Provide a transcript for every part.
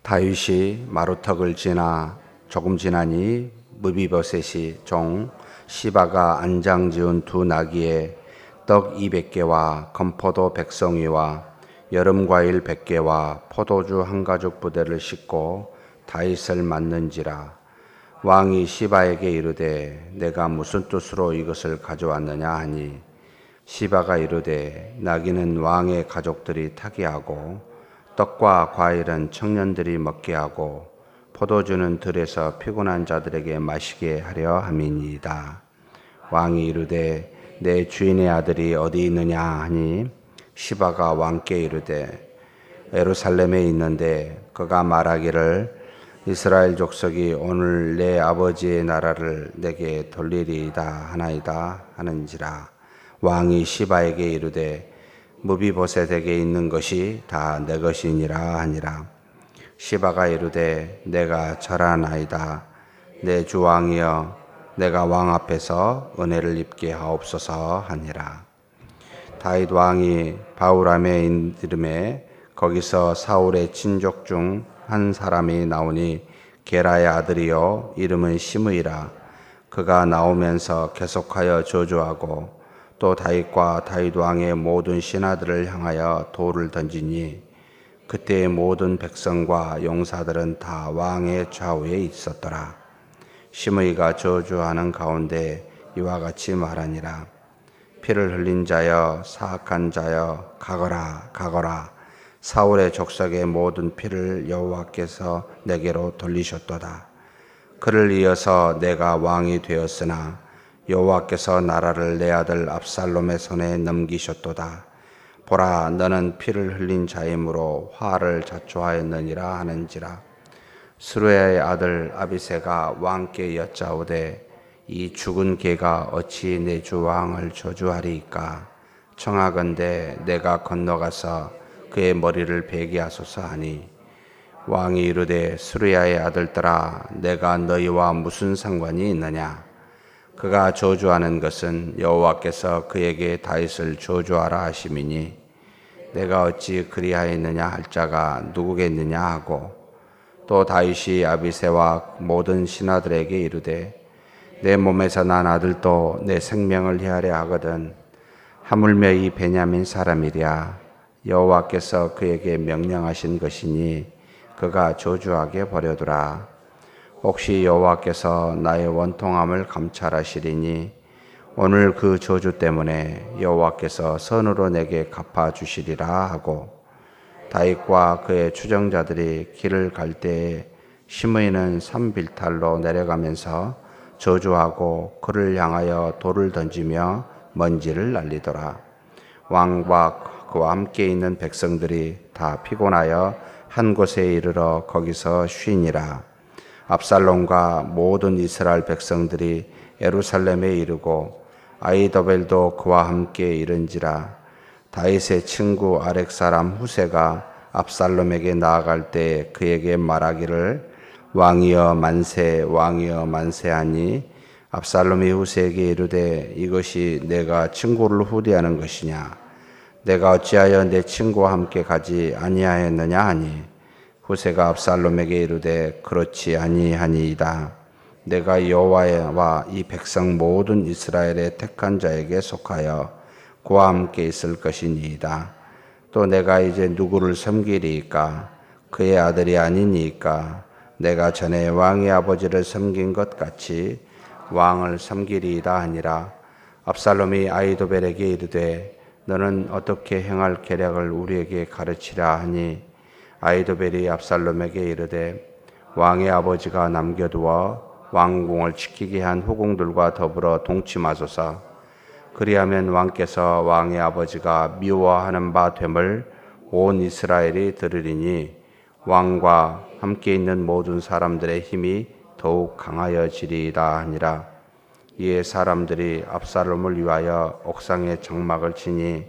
다윗이 마루턱을 지나 조금 지나니 무비보셋이 종 시바가 안장 지은 두 나귀에 떡 200개와 건포도 100성이와 여름과일 100개와 포도주 한 가죽 부대를 싣고 다윗을 맞는지라. 왕이 시바에게 이르되 내가 무슨 뜻으로 이것을 가져왔느냐 하니 시바가 이르되 나귀는 왕의 가족들이 타게 하고 떡과 과일은 청년들이 먹게 하고 포도주는 들에서 피곤한 자들에게 마시게 하려 함이니이다. 왕이 이르되 내 주인의 아들이 어디 있느냐 하니 시바가 왕께 이르되 예루살렘에 있는데 그가 말하기를 이스라엘 족속이 오늘 내 아버지의 나라를 내게 돌리리이다 하나이다 하는지라. 왕이 시바에게 이르되 무비보셋에게 있는 것이 다 내 것이니라 하니라. 시바가 이르되 내가 절하나이다. 내 주 왕이여 내가 왕 앞에서 은혜를 입게 하옵소서 하니라. 다윗 왕이 바후람에 이름에 거기서 사울의 친족 중 한 사람이 나오니 게라의 아들이요 이름은 시므이라. 그가 나오면서 계속하여 저주하고 또 다윗과 다윗 왕의 모든 신하들을 향하여 돌을 던지니 그때의 모든 백성과 용사들은 다 왕의 좌우에 있었더라. 시므이가 저주하는 가운데 이와 같이 말하니라. 피를 흘린 자여 사악한 자여 가거라 가거라. 사울의 족속의 모든 피를 여호와께서 내게로 돌리셨도다. 그를 이어서 내가 왕이 되었으나 여호와께서 나라를 내 아들 압살롬의 손에 넘기셨도다. 보라 너는 피를 흘린 자이므로 화를 자초하였느니라 하는지라. 스루야의 아들 아비새가 왕께 여짜오되 이 죽은 개가 어찌 내 주 왕을 저주하리이까. 청하건대 내가 건너가서 그의 머리를 베게 하소서 하니 왕이 이르되 스루야의 아들들아 내가 너희와 무슨 상관이 있느냐. 그가 저주하는 것은 여호와께서 그에게 다윗을 저주하라 하심이니 내가 어찌 그리하였느냐 할 자가 누구겠느냐 하고 또 다윗이 아비새와 모든 신하들에게 이르되 내 몸에서 난 아들도 내 생명을 헤아려 하거든 하물며 이 베냐민 사람이랴. 여호와께서 그에게 명령하신 것이니 그가 저주하게 버려두라. 혹시 여호와께서 나의 원통함을 감찰하시리니 오늘 그 저주 때문에 여호와께서 선으로 내게 갚아주시리라 하고 다윗과 그의 추정자들이 길을 갈 때에 시므이는 산빌탈로 내려가면서 저주하고 그를 향하여 돌을 던지며 먼지를 날리더라. 왕과 그와 함께 있는 백성들이 다 피곤하여 한 곳에 이르러 거기서 쉬니라. 압살롬과 모든 이스라엘 백성들이 예루살렘에 이르고 아히도벨도 그와 함께 이른지라. 다윗의 친구 아렉 사람 후세가 압살롬에게 나아갈 때 그에게 말하기를 왕이여 만세 왕이여 만세하니 압살롬이 후세에게 이르되 이것이 내가 친구를 후대하는 것이냐. 내가 어찌하여 내 친구와 함께 가지 아니하였느냐 하니 후세가 압살롬에게 이르되 그렇지 아니하니이다. 내가 여호와와 이 백성 모든 이스라엘의 택한 자에게 속하여 그와 함께 있을 것이니이다. 또 내가 이제 누구를 섬기리이까. 그의 아들이 아니니이까. 내가 전에 왕의 아버지를 섬긴 것 같이 왕을 섬기리이다 하니라. 압살롬이 아히도벨에게 이르되 너는 어떻게 행할 계략을 우리에게 가르치라 하니 아히도벨이 압살롬에게 이르되 왕의 아버지가 남겨두어 왕궁을 지키게 한 후궁들과 더불어 동침하소서. 그리하면 왕께서 왕의 아버지가 미워하는 바 됨을 온 이스라엘이 들으리니 왕과 함께 있는 모든 사람들의 힘이 더욱 강하여지리이다 하니라. 이에 사람들이 압살롬을 위하여 옥상에 장막을 치니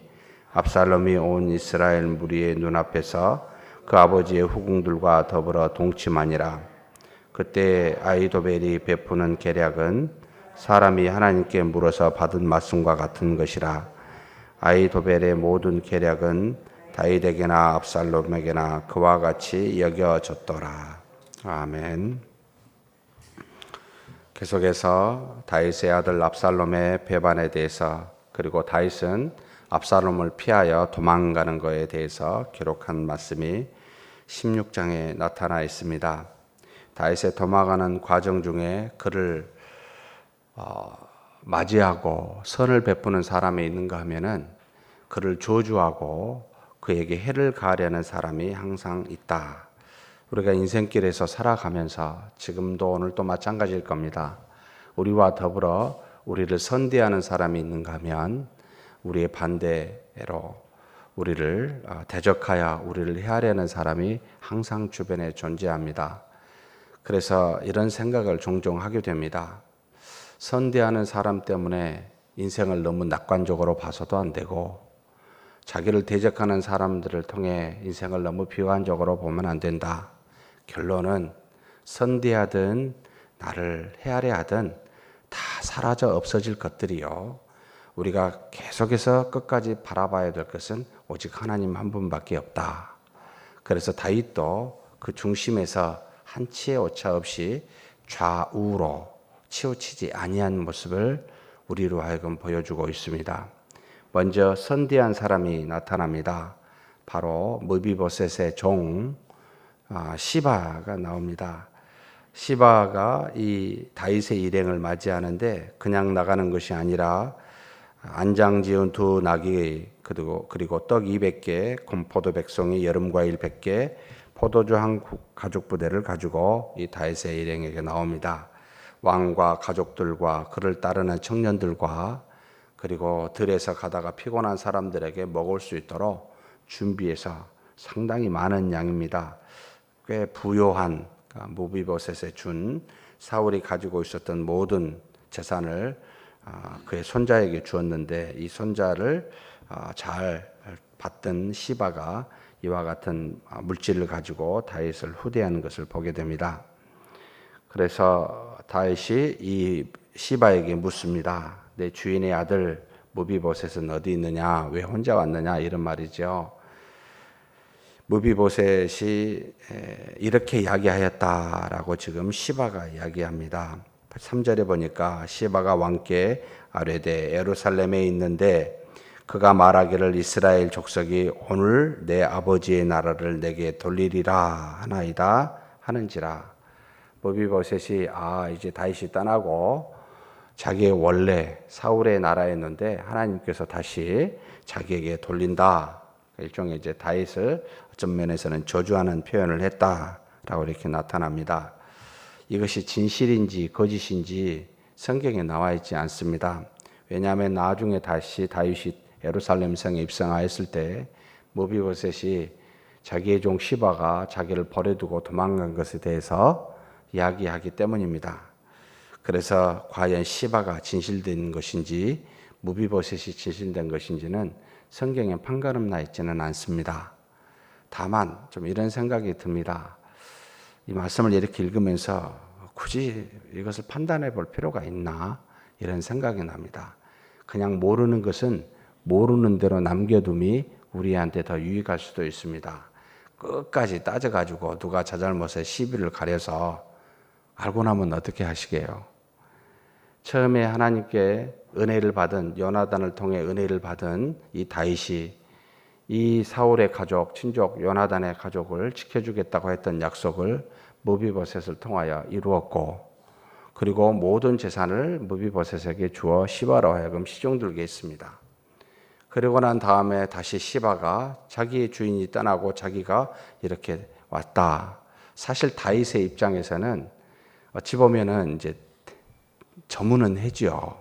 압살롬이 온 이스라엘 무리의 눈앞에서 그 아버지의 후궁들과 더불어 동침하니라. 그때 아히도벨이 베푸는 계략은 사람이 하나님께 물어서 받은 말씀과 같은 것이라. 아히도벨의 모든 계략은 다윗에게나 압살롬에게나 그와 같이 여겨졌더라. 아멘. 계속해서 다윗의 아들 압살롬의 배반에 대해서, 그리고 다윗은 압살롬을 피하여 도망가는 것에 대해서 기록한 말씀이 16장에 나타나 있습니다. 다윗의 도망가는 과정 중에 그를 맞이하고 선을 베푸는 사람이 있는가 하면은 그를 저주하고 그에게 해를 가하려는 사람이 항상 있다. 우리가 인생길에서 살아가면서 지금도 오늘도 마찬가지일 겁니다. 우리와 더불어 우리를 선대하는 사람이 있는가 하면 우리의 반대로 우리를 대적하여 우리를 해하려는 사람이 항상 주변에 존재합니다. 그래서 이런 생각을 종종 하게 됩니다. 선대하는 사람 때문에 인생을 너무 낙관적으로 봐서도 안 되고, 자기를 대적하는 사람들을 통해 인생을 너무 비관적으로 보면 안 된다. 결론은 선대하든 나를 헤아려 하든 다 사라져 없어질 것들이요, 우리가 계속해서 끝까지 바라봐야 될 것은 오직 하나님 한 분밖에 없다. 그래서 다윗도 그 중심에서 한치의 오차 없이 좌우로 치우치지 아니한 모습을 우리로 하여금 보여주고 있습니다. 먼저 선대한 사람이 나타납니다. 바로 무비보셋의 종 시바가 나옵니다. 시바가 이 다윗의 일행을 맞이하는데 그냥 나가는 것이 아니라 안장 지은 두 나귀, 그리고 떡 200개, 건포도 백송이, 여름과일 100개, 포도주 한 가죽 부대를 가지고 이 다윗의 일행에게 나옵니다. 왕과 가족들과 그를 따르는 청년들과 그리고 들에서 가다가 피곤한 사람들에게 먹을 수 있도록 준비해서 상당히 많은 양입니다. 꽤 부요한, 무비보셋에 준 사울이 가지고 있었던 모든 재산을 그의 손자에게 주었는데, 이 손자를 잘 받던 시바가 이와 같은 물질을 가지고 다윗을 후대하는 것을 보게 됩니다. 그래서 다윗이 이 시바에게 묻습니다. 내 주인의 아들 무비보셋은 어디 있느냐? 왜 혼자 왔느냐? 이런 말이죠. 무비보셋이 이렇게 이야기하였다라고 지금 시바가 이야기합니다. 3절에 보니까 시바가 왕께 아뢰되 예루살렘에 있는데 그가 말하기를 이스라엘 족속이 오늘 내 아버지의 나라를 내게 돌리리라 하나이다 하는지라. 무비보셋이 이제 다윗이 떠나고 자기의 원래 사울의 나라였는데 하나님께서 다시 자기에게 돌린다. 일종의 이제 다윗을 어떤 면에서는 저주하는 표현을 했다라고 이렇게 나타납니다. 이것이 진실인지 거짓인지 성경에 나와 있지 않습니다. 왜냐하면 나중에 다시 다윗이 예루살렘 성에 입성하였을 때 무비보셋이 자기의 종 시바가 자기를 버려두고 도망간 것에 대해서 이야기하기 때문입니다. 그래서 과연 시바가 진실된 것인지 무비보셋이 진실된 것인지는 성경에 판가름 나 있지는 않습니다. 다만 좀 이런 생각이 듭니다. 이 말씀을 이렇게 읽으면서 굳이 이것을 판단해 볼 필요가 있나 이런 생각이 납니다. 그냥 모르는 것은 모르는 대로 남겨둠이 우리한테 더 유익할 수도 있습니다. 끝까지 따져가지고 누가 자잘못에 시비를 가려서 알고 나면 어떻게 하시게요? 처음에 하나님께 은혜를 받은, 요나단을 통해 은혜를 받은 이 다윗이 이 사울의 가족, 친족 요나단의 가족을 지켜주겠다고 했던 약속을 무비보셋을 통하여 이루었고, 그리고 모든 재산을 무비보셋에게 주어 시바로 하여금 시종들게 했습니다. 그리고 난 다음에 다시 시바가 자기의 주인이 떠나고 자기가 이렇게 왔다. 사실 다윗의 입장에서는 어찌 보면은 이제 저문은 해죠.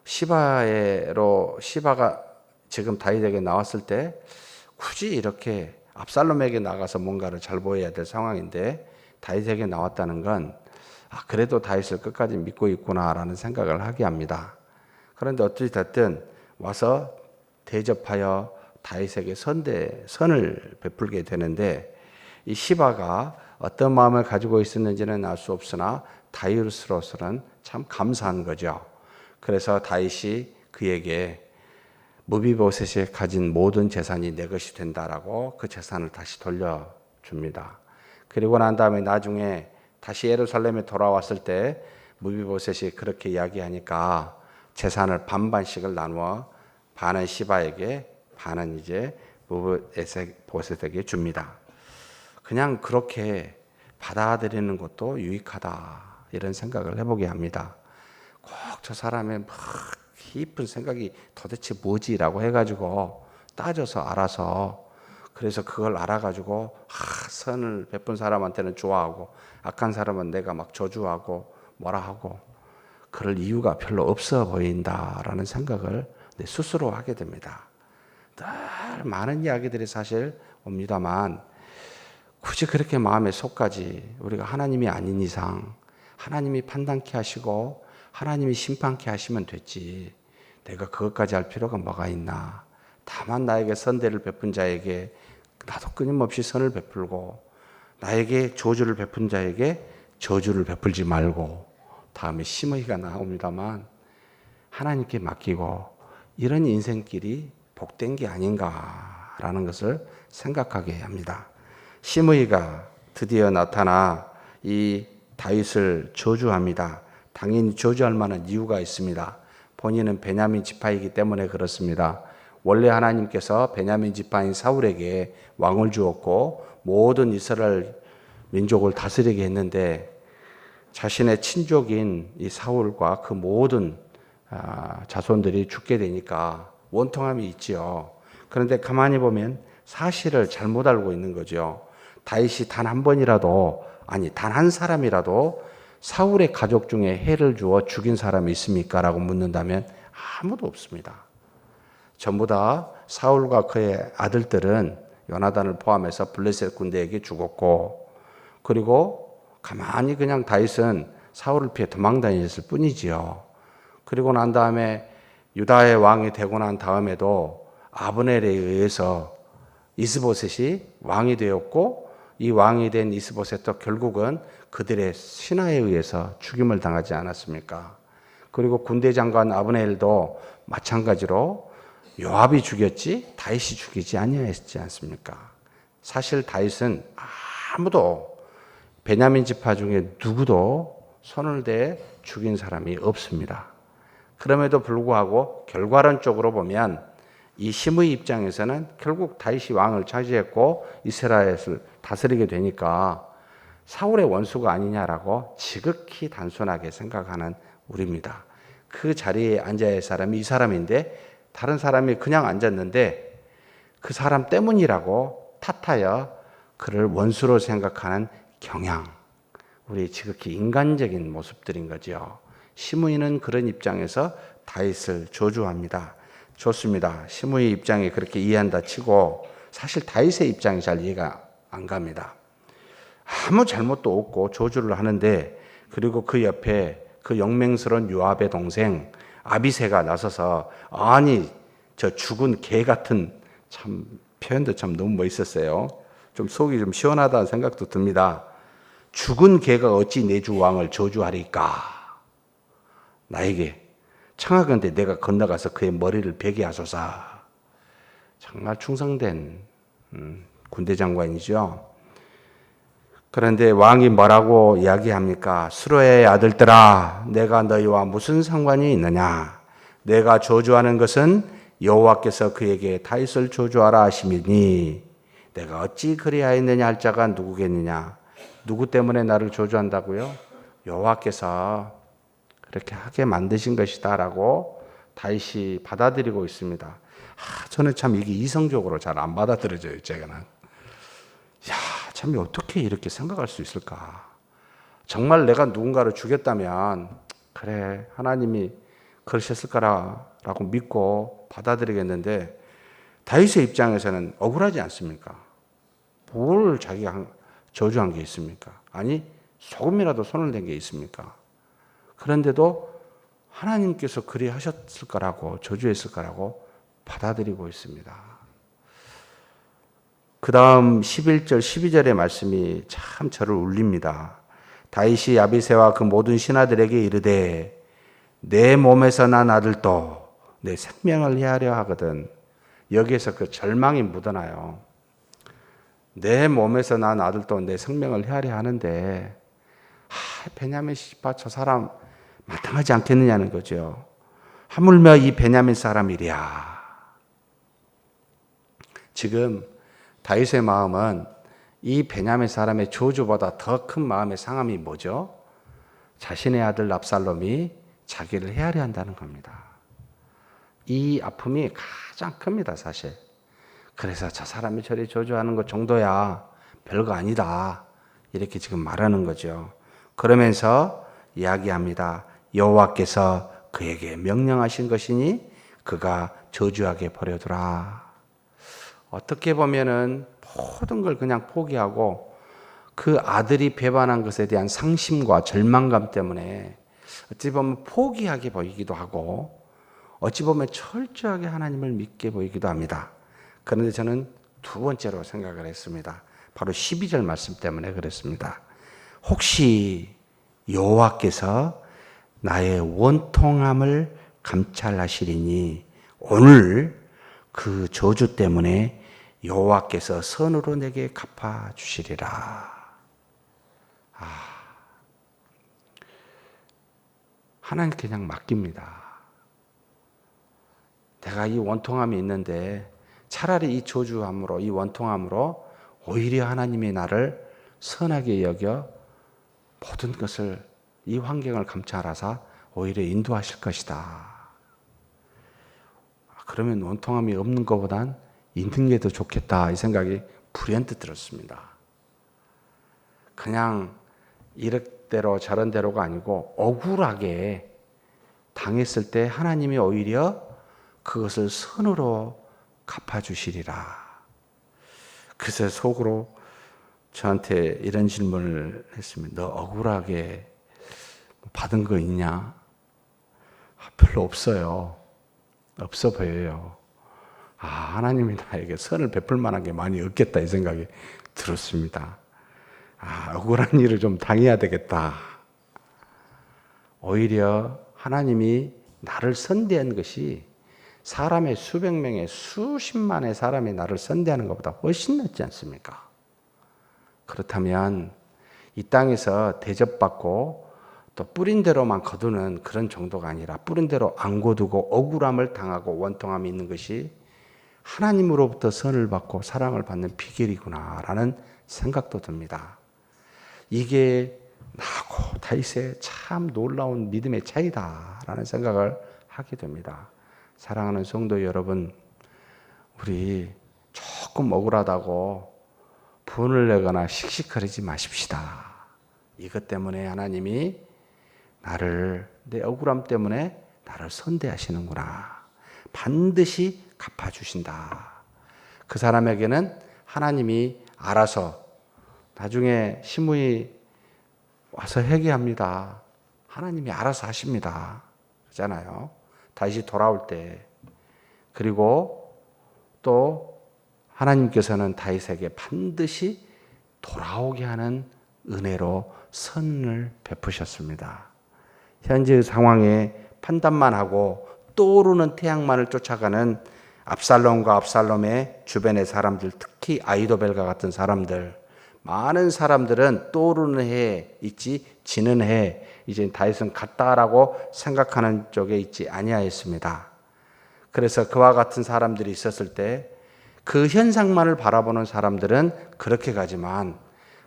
시바가 지금 다윗에게 나왔을 때 굳이 이렇게 압살롬에게 나가서 뭔가를 잘 보여야 될 상황인데 다윗에게 나왔다는 건 그래도 다윗을 끝까지 믿고 있구나라는 생각을 하게 합니다. 그런데 어찌 됐든 와서 대접하여 다윗에게 선을 베풀게 되는데, 이 시바가 어떤 마음을 가지고 있었는지는 알 수 없으나 다윗으로서는 참 감사한 거죠. 그래서 다윗이 그에게 무비보셋이 가진 모든 재산이 내 것이 된다라고 그 재산을 다시 돌려줍니다. 그리고 난 다음에 나중에 다시 예루살렘에 돌아왔을 때 무비보셋이 그렇게 이야기하니까 재산을 반반씩을 나누어 반은 시바에게 반은 이제 무비보셋에게 줍니다. 그냥 그렇게 받아들이는 것도 유익하다 이런 생각을 해보게 합니다. 꼭 저 사람의 막 깊은 생각이 도대체 뭐지라고 해가지고 따져서 알아서 그래서 그걸 알아가지고 선을 베푼 사람한테는 좋아하고 악한 사람은 내가 막 저주하고 뭐라 하고 그럴 이유가 별로 없어 보인다라는 생각을 스스로 하게 됩니다. 늘 많은 이야기들이 사실 옵니다만 굳이 그렇게 마음에 속까지 우리가 하나님이 아닌 이상 하나님이 판단케 하시고 하나님이 심판케 하시면 됐지 내가 그것까지 할 필요가 뭐가 있나. 다만 나에게 선대를 베푼 자에게 나도 끊임없이 선을 베풀고 나에게 저주를 베푼 자에게 저주를 베풀지 말고 다음에 심의가 나옵니다만 하나님께 맡기고 이런 인생길이 복된 게 아닌가라는 것을 생각하게 합니다. 심의가 드디어 나타나 이 다윗을 저주합니다. 당연히 저주할 만한 이유가 있습니다. 본인은 베냐민 지파이기 때문에 그렇습니다. 원래 하나님께서 베냐민 지파인 사울에게 왕을 주었고 모든 이스라엘 민족을 다스리게 했는데 자신의 친족인 이 사울과 그 모든 자손들이 죽게 되니까 원통함이 있지요. 그런데 가만히 보면 사실을 잘못 알고 있는 거죠. 다윗이 단 한 번이라도 단 한 사람이라도 사울의 가족 중에 해를 주어 죽인 사람이 있습니까? 라고 묻는다면 아무도 없습니다. 전부 다 사울과 그의 아들들은 요나단을 포함해서 블레셋 군대에게 죽었고 그리고 가만히 그냥 다윗은 사울을 피해 도망다녔을 뿐이지요. 그리고 난 다음에 유다의 왕이 되고 난 다음에도 아브넬에 의해서 이스보셋이 왕이 되었고 이 왕이 된 이스보셋도 결국은 그들의 신하에 의해서 죽임을 당하지 않았습니까? 그리고 군대 장관 아브넬도 마찬가지로 요압이 죽였지 다윗이 죽이지 아니하였지 않습니까? 사실 다윗은 아무도 베냐민 지파 중에 누구도 손을 대 죽인 사람이 없습니다. 그럼에도 불구하고 결과론적으로 보면 이 심의 입장에서는 결국 다윗이 왕을 차지했고 이스라엘을 다스리게 되니까 사울의 원수가 아니냐라고 지극히 단순하게 생각하는 우리입니다. 그 자리에 앉아야 할 사람이 이 사람인데 다른 사람이 그냥 앉았는데 그 사람 때문이라고 탓하여 그를 원수로 생각하는 경향, 우리 지극히 인간적인 모습들인 거죠. 시므이는 그런 입장에서 다윗을 저주합니다. 좋습니다. 시므이 입장에 그렇게 이해한다 치고 사실 다윗의 입장이 잘 이해가 안 갑니다. 아무 잘못도 없고 저주를 하는데 그리고 그 옆에 그 영맹스러운 요압의 동생 아비새가 나서서 저 죽은 개 같은 참 표현도 참 너무 멋있었어요. 좀 속이 좀 시원하다는 생각도 듭니다. 죽은 개가 어찌 내 주 왕을 저주하리까? 나에게 청하건대 내가 건너가서 그의 머리를 베게 하소서. 정말 충성된 군대 장관이죠. 그런데 왕이 뭐라고 이야기합니까? 수로의 아들들아, 내가 너희와 무슨 상관이 있느냐? 내가 저주하는 것은 여호와께서 그에게 다윗을 저주하라 하심이니 내가 어찌 그리하였느냐 할 자가 누구겠느냐? 누구 때문에 나를 저주한다고요? 여호와께서 그렇게 하게 만드신 것이다라고 다윗이 받아들이고 있습니다. 저는 참 이게 이성적으로 잘 안 받아들여져요. 제가는. 참 어떻게 이렇게 생각할 수 있을까? 정말 내가 누군가를 죽였다면 그래 하나님이 그러셨을 거라고 믿고 받아들이겠는데 다윗의 입장에서는 억울하지 않습니까? 뭘 자기가 저주한 게 있습니까? 아니 조금이라도 손을 댄 게 있습니까? 그런데도 하나님께서 그리 하셨을 거라고 저주했을 거라고 받아들이고 있습니다. 그 다음 11절 12절의 말씀이 참 저를 울립니다. 다윗이 야비새와 그 모든 신하들에게 이르되 내 몸에서 난 아들도 내 생명을 해하려 하거든. 여기에서 그 절망이 묻어나요. 내 몸에서 난 아들도 내 생명을 해하려 하는데 베냐민 시바 저 사람 마땅하지 않겠느냐는 거죠. 하물며 이 베냐민 사람이랴. 지금 다윗의 마음은 이 베냐민 사람의 저주보다 더 큰 마음의 상함이 뭐죠? 자신의 아들 압살롬이 자기를 해하려 한다는 겁니다. 이 아픔이 가장 큽니다, 사실. 그래서 저 사람이 저리 저주하는 것 정도야 별거 아니다. 이렇게 지금 말하는 거죠. 그러면서 이야기합니다. 여호와께서 그에게 명령하신 것이니 그가 저주하게 버려두라. 어떻게 보면은 모든 걸 그냥 포기하고 그 아들이 배반한 것에 대한 상심과 절망감 때문에 어찌 보면 포기하게 보이기도 하고 어찌 보면 철저하게 하나님을 믿게 보이기도 합니다. 그런데 저는 두 번째로 생각을 했습니다. 바로 12절 말씀 때문에 그랬습니다. 혹시 여호와께서 나의 원통함을 감찰하시리니 오늘 그 저주 때문에 여호와께서 선으로 내게 갚아주시리라. 하나님 그냥 맡깁니다. 내가 이 원통함이 있는데 차라리 이 저주함으로, 이 원통함으로 오히려 하나님이 나를 선하게 여겨 모든 것을, 이 환경을 감찰하사 오히려 인도하실 것이다. 그러면 원통함이 없는 것보단 있는 게 더 좋겠다, 이 생각이 불현듯 들었습니다. 그냥 이렇대로 저런대로가 아니고 억울하게 당했을 때 하나님이 오히려 그것을 선으로 갚아주시리라. 그래서 속으로 저한테 이런 질문을 했습니다. 너 억울하게 받은 거 있냐? 별로 없어요. 없어 보여요. 하나님이 나에게 선을 베풀 만한 게 많이 없겠다, 이 생각이 들었습니다. 억울한 일을 좀 당해야 되겠다. 오히려 하나님이 나를 선대한 것이 사람의 수백 명의 수십만의 사람이 나를 선대하는 것보다 훨씬 낫지 않습니까? 그렇다면 이 땅에서 대접받고 또 뿌린 대로만 거두는 그런 정도가 아니라 뿌린 대로 안 거두고 억울함을 당하고 원통함이 있는 것이 하나님으로부터 선을 받고 사랑을 받는 비결이구나라는 생각도 듭니다. 이게 나하고 다윗의 참 놀라운 믿음의 차이다라는 생각을 하게 됩니다. 사랑하는 성도 여러분, 우리 조금 억울하다고 분을 내거나 씩씩거리지 마십시다. 이것 때문에 하나님이 내 억울함 때문에 나를 선대하시는구나. 반드시 갚아주신다. 그 사람에게는 하나님이 알아서 나중에 시므이 와서 회개합니다. 하나님이 알아서 하십니다. 그렇잖아요. 다시 돌아올 때. 그리고 또 하나님께서는 다윗에게 반드시 돌아오게 하는 은혜로 선을 베푸셨습니다. 현재의 상황에 판단만 하고 떠오르는 태양만을 쫓아가는 압살롬과 압살롬의 주변의 사람들, 특히 아이도벨과 같은 사람들, 많은 사람들은 떠오르는 해 있지 지는 해 이제 다윗은 갔다라고 생각하는 쪽에 있지 아니하였습니다. 그래서 그와 같은 사람들이 있었을 때 그 현상만을 바라보는 사람들은 그렇게 가지만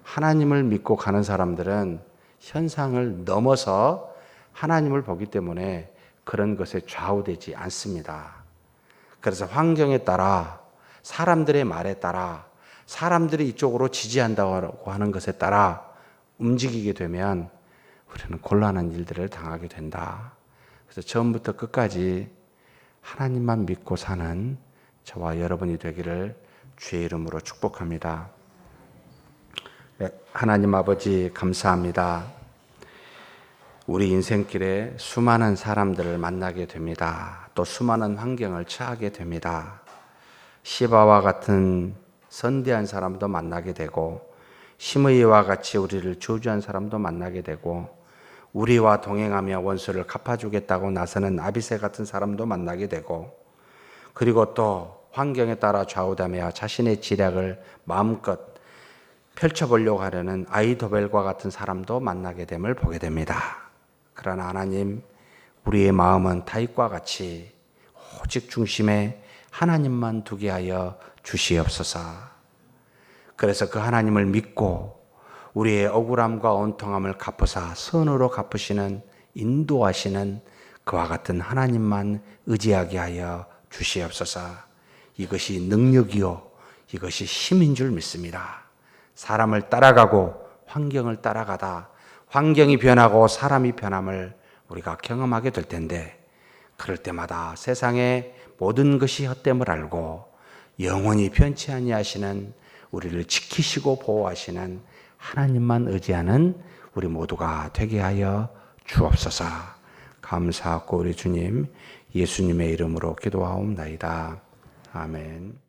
하나님을 믿고 가는 사람들은 현상을 넘어서 하나님을 보기 때문에 그런 것에 좌우되지 않습니다. 그래서 환경에 따라, 사람들의 말에 따라, 사람들이 이쪽으로 지지한다고 하는 것에 따라 움직이게 되면 우리는 곤란한 일들을 당하게 된다. 그래서 처음부터 끝까지 하나님만 믿고 사는 저와 여러분이 되기를 주의 이름으로 축복합니다. 하나님 아버지 감사합니다. 우리 인생길에 수많은 사람들을 만나게 됩니다. 또 수많은 환경을 처하게 됩니다. 시바와 같은 선대한 사람도 만나게 되고 시므이와 같이 우리를 저주한 사람도 만나게 되고 우리와 동행하며 원수를 갚아주겠다고 나서는 아비새 같은 사람도 만나게 되고, 그리고 또 환경에 따라 좌우되며 자신의 지략을 마음껏 펼쳐보려고 하려는 아이도벨과 같은 사람도 만나게 됨을 보게 됩니다. 그러나 하나님, 우리의 마음은 다윗과 같이 오직 중심에 하나님만 두게 하여 주시옵소서. 그래서 그 하나님을 믿고 우리의 억울함과 온통함을 갚으사 선으로 갚으시는, 인도하시는 그와 같은 하나님만 의지하게 하여 주시옵소서. 이것이 능력이요, 이것이 힘인 줄 믿습니다. 사람을 따라가고 환경을 따라가다 환경이 변하고 사람이 변함을 우리가 경험하게 될 텐데, 그럴 때마다 세상의 모든 것이 헛됨을 알고 영원히 변치 아니하시는, 우리를 지키시고 보호하시는 하나님만 의지하는 우리 모두가 되게 하여 주옵소서. 감사하고 우리 주님 예수님의 이름으로 기도하옵나이다. 아멘.